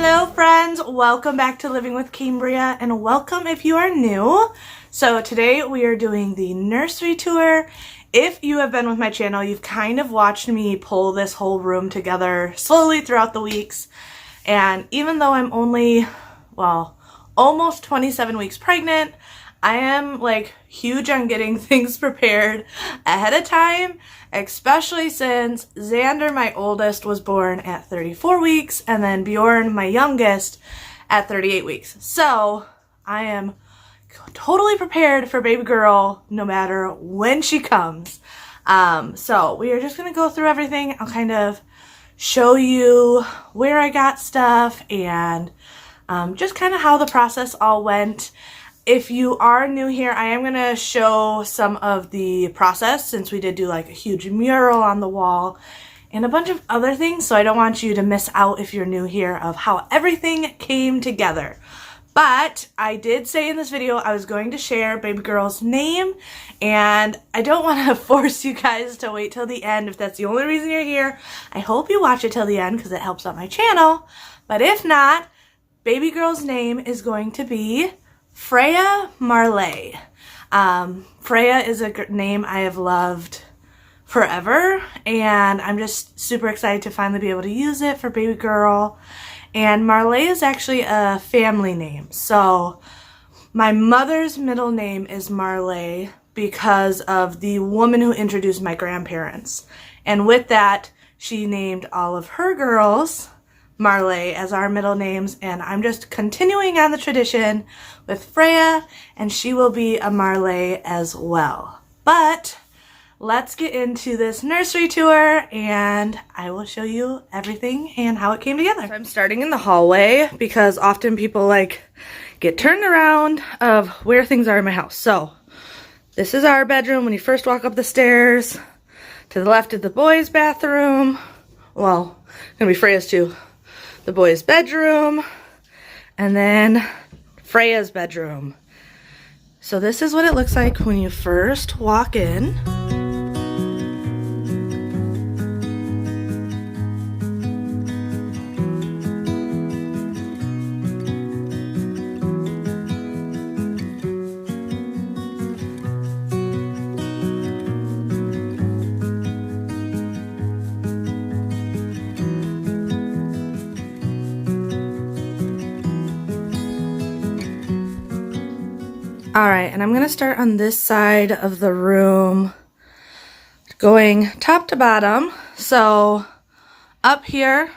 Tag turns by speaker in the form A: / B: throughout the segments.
A: Hello friends, welcome back to Living with Cambria and welcome if you are new. So today we are doing the nursery tour. If you have been with my channel, you've kind of watched me pull this whole room together slowly throughout the weeks. And even though I'm only, well, almost 27 weeks pregnant, I am like huge on getting things prepared ahead of time, especially since Xander, my oldest, was born at 34 weeks and then Bjorn, my youngest, at 38 weeks. So I am totally prepared for baby girl no matter when she comes. So we are just going to go through everything. I'll kind of show you where I got stuff and just kind of how the process all went. If you are new here, I am going to show some of the process since we did do like a huge mural on the wall and a bunch of other things. So I don't want you to miss out if you're new here of how everything came together. But I did say in this video I was going to share baby girl's name, and I don't want to force you guys to wait till the end if that's the only reason you're here. I hope you watch it till the end because it helps out my channel. But if not, baby girl's name is going to be Freya Marley. Freya is a name I have loved forever, and I'm just super excited to finally be able to use it for baby girl. And Marley is actually a family name. So my mother's middle name is Marley because of the woman who introduced my grandparents. And with that, she named all of her girls Marley as our middle names, and I'm just continuing on the tradition with Freya, and she will be a Marley as well. But let's get into this nursery tour and I will show you everything and how it came together. So I'm starting in the hallway because often people like get turned around of where things are in my house. So this is our bedroom when you first walk up the stairs. To the left is the boys' bathroom. Well, gonna be Freya's too. The boys' bedroom, and then Freya's bedroom. So this is what it looks like when you first walk in. Alright, and I'm going to start on this side of the room, going top to bottom. So up here,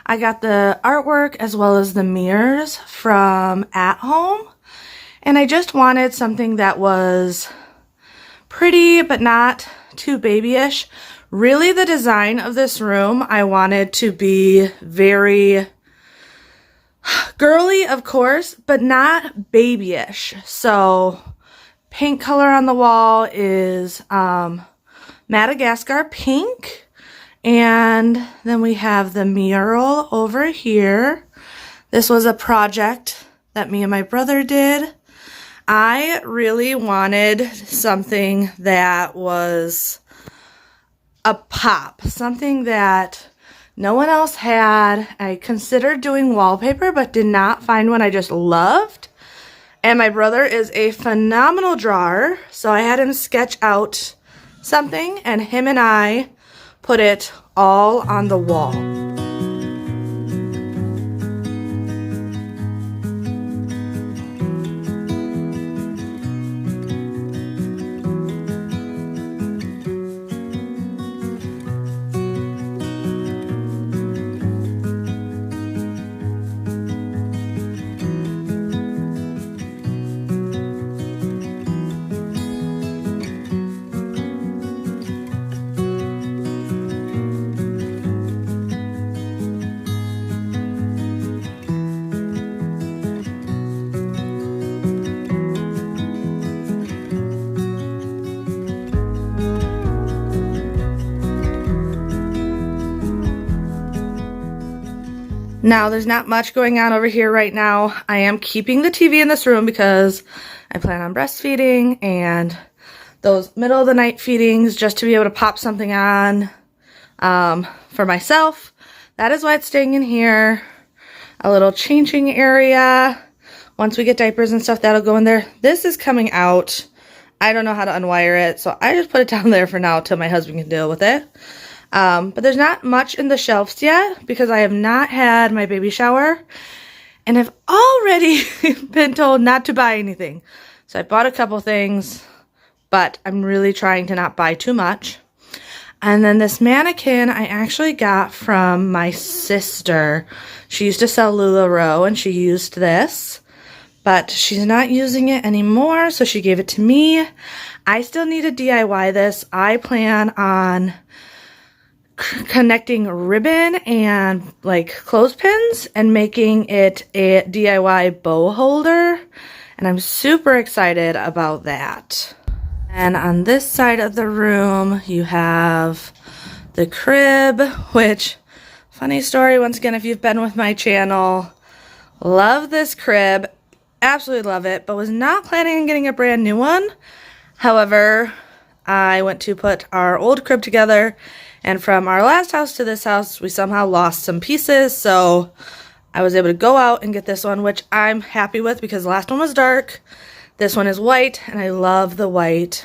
A: I got the artwork as well as the mirrors from At Home. And I just wanted something that was pretty but not too babyish. Really, the design of this room, I wanted to be very girly, of course, but not babyish. So paint color on the wall is Madagascar pink. And then we have the mural over here. This was a project that me and my brother did. I really wanted something that was a pop, something that no one else had. I considered doing wallpaper, but did not find one I just loved. And my brother is a phenomenal drawer, so I had him sketch out something, and him and I put it all on the wall. Now, there's not much going on over here right now. I am keeping the TV in this room because I plan on breastfeeding and those middle of the night feedings just to be able to pop something on for myself. That is why it's staying in here. a little changing area. Once we get diapers and stuff, that'll go in there. This is coming out. I don't know how to unwire it, so I just put it down there for now till my husband can deal with it. But there's not much in the shelves yet because I have not had my baby shower. And I've already been told not to buy anything. So I bought a couple things, but I'm really trying to not buy too much. And then this mannequin I actually got from my sister. She used to sell LuLaRoe and she used this, but she's not using it anymore, so she gave it to me. I still need to DIY this. I plan on connecting ribbon and like clothespins and making it a DIY bow holder, and I'm super excited about that. And on this side of the room you have the crib, which, funny story once again if you've been with my channel, love this crib, absolutely love it, but was not planning on getting a brand new one. However, I went to put our old crib together, and from our last house to this house, we somehow lost some pieces, so I was able to go out and get this one, which I'm happy with because the last one was dark. This one is white, and I love the white.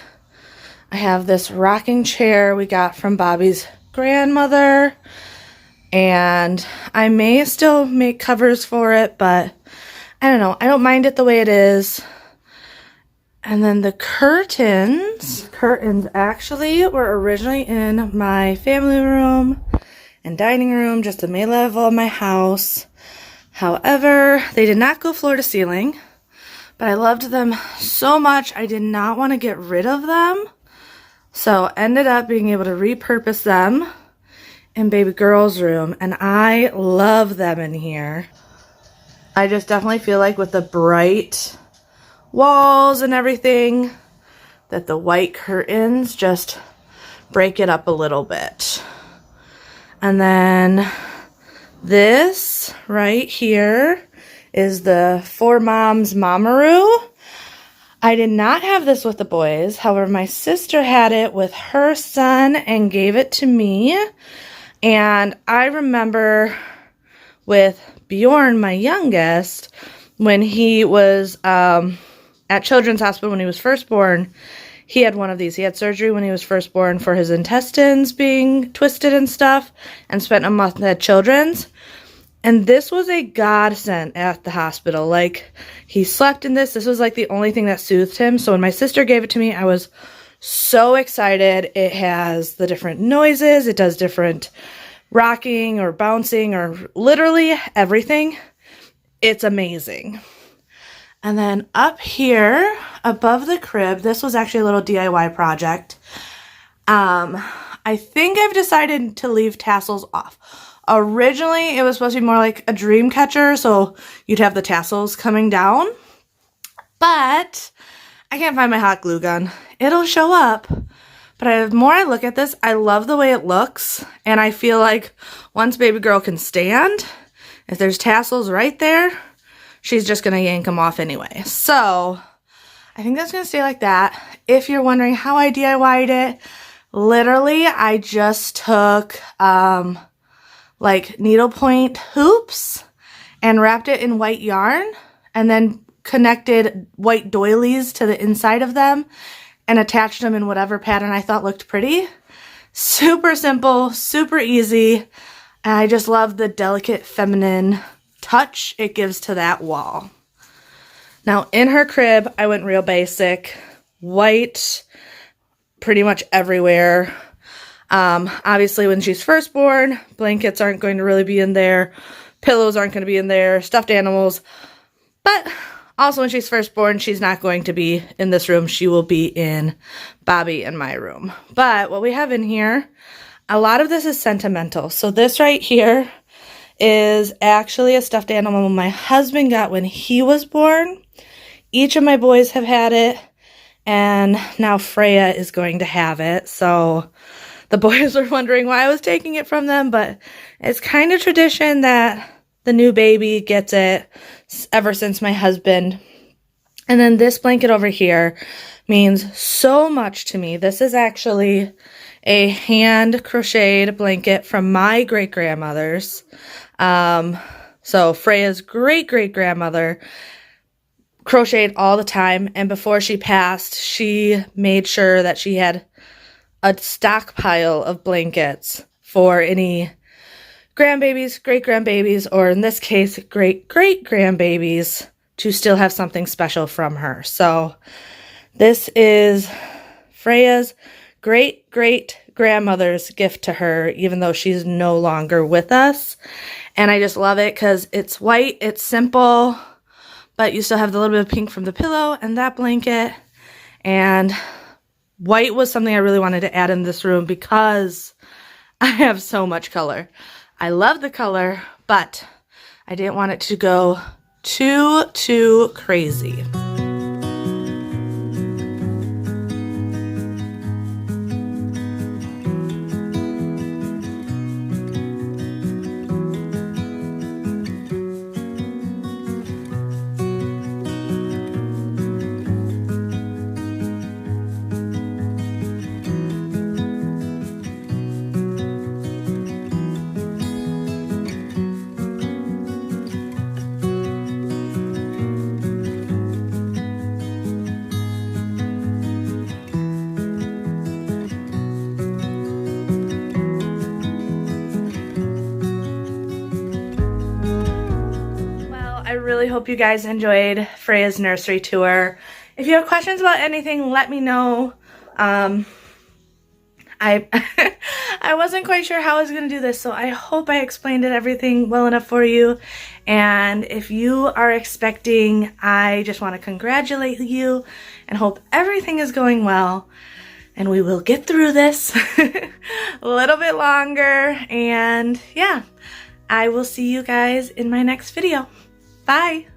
A: I have this rocking chair we got from Bobby's grandmother, and I may still make covers for it, but I don't know. I don't mind it the way it is. And then the curtains actually were originally in my family room and dining room, just the main level of my house. However, they did not go floor to ceiling, but I loved them so much I did not want to get rid of them. So ended up being able to repurpose them in baby girl's room, and I love them in here. I just definitely feel like with the bright walls and everything that the white curtains just break it up a little bit. And then this right here is the For Moms Mamaroo. I did not have this with the boys. However, my sister had it with her son and gave it to me. And I remember with Bjorn, my youngest, when he was at Children's Hospital when he was first born, he had one of these. He had surgery when he was first born for his intestines being twisted and stuff, and spent a month at Children's. And this was a godsend at the hospital. Like, he slept in this. This was like the only thing that soothed him. So when my sister gave it to me, I was so excited. It has the different noises. It does different rocking or bouncing or literally everything. It's amazing. And then up here above the crib, this was actually a little DIY project. I think I've decided to leave tassels off. Originally, it was supposed to be more like a dream catcher, so you'd have the tassels coming down. But I can't find my hot glue gun. It'll show up. But the more I look at this, I love the way it looks. And I feel like once baby girl can stand, if there's tassels right there, she's just going to yank them off anyway. So I think that's going to stay like that. If you're wondering how I DIY'd it, literally I just took like needlepoint hoops and wrapped it in white yarn and then connected white doilies to the inside of them and attached them in whatever pattern I thought looked pretty. Super simple, super easy. And I just love the delicate feminine touch it gives to that wall. Now in her crib, I went real basic. White pretty much everywhere. Obviously when she's first born, blankets aren't going to really be in there. Pillows aren't going to be in there. Stuffed animals. But also when she's first born, she's not going to be in this room. She will be in Bobby and my room. But what we have in here, a lot of this is sentimental. So this right here is actually a stuffed animal my husband got when he was born. Each of my boys have had it, and now Freya is going to have it. So the boys were wondering why I was taking it from them, but it's kind of tradition that the new baby gets it ever since my husband. And then this blanket over here means so much to me. This is actually a hand crocheted blanket from my great grandmother's. So Freya's great-great-grandmother crocheted all the time, and before she passed, she made sure that she had a stockpile of blankets for any grandbabies, great-grandbabies, or in this case, great-great-grandbabies to still have something special from her. So this is Freya's great-great-grandmother's gift to her, even though she's no longer with us. And I just love it because it's white, it's simple, but you still have the little bit of pink from the pillow and that blanket. And white was something I really wanted to add in this room because I have so much color. I love the color, but I didn't want it to go too crazy. I really hope you guys enjoyed Freya's nursery tour. If you have questions about anything, let me know. I wasn't quite sure how I was going to do this, so I hope I explained everything well enough for you. And if you are expecting, I just want to congratulate you and hope everything is going well. And we will get through this a little bit longer. And yeah, I will see you guys in my next video. Bye.